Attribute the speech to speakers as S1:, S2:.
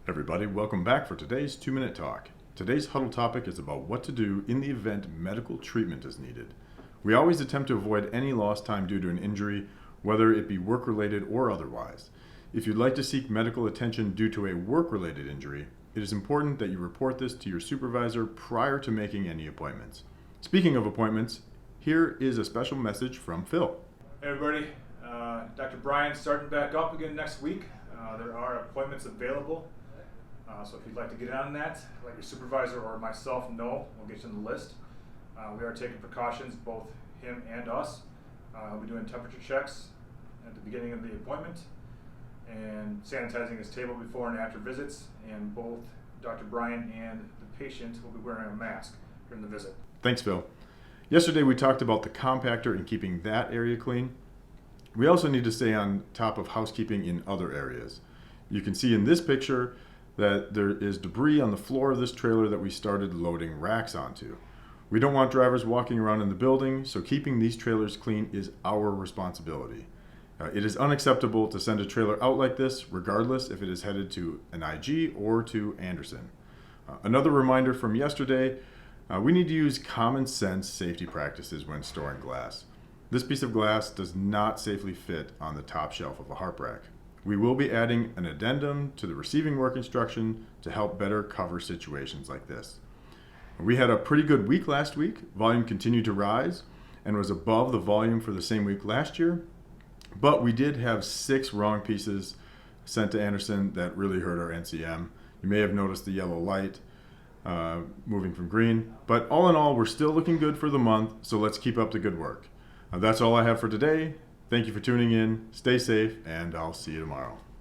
S1: Everybody, welcome back for today's 2-Minute Talk. Today's huddle topic is about what to do in the event medical treatment is needed. We always attempt to avoid any lost time due to an injury, whether it be work-related or otherwise. If you'd like to seek medical attention due to a work-related injury, it is important that you report this to your supervisor prior to making any appointments. Speaking of appointments, here is a special message from Phil.
S2: Hey everybody, Dr. Brian starting back up again next week. There are appointments available, so if you'd like to get on that, let your supervisor or myself know. We'll get you on the list. We are taking precautions, both him and us. We'll be doing temperature checks at the beginning of the appointment and sanitizing his table before and after visits, and both Dr. Brian and the patient will be wearing a mask during the visit.
S1: Thanks, Phil. Yesterday we talked about the compactor and keeping that area clean. We also need to stay on top of housekeeping in other areas. You can see in this picture that there is debris on the floor of this trailer that we started loading racks onto. We don't want drivers walking around in the building, so keeping these trailers clean is our responsibility. It is unacceptable to send a trailer out like this, regardless if it is headed to an IG or to Anderson. Another reminder from yesterday, we need to use common sense safety practices when storing glass. This piece of glass does not safely fit on the top shelf of a harp rack. We will be adding an addendum to the receiving work instruction to help better cover situations like this. We had a pretty good week last week. Volume continued to rise and was above the volume for the same week last year, but we did have 6 wrong pieces sent to Anderson that really hurt our NCM. You may have noticed the yellow light moving from green, but all in all, we're still looking good for the month, so let's keep up the good work. That's all I have for today. Thank you for tuning in. Stay safe, and I'll see you tomorrow.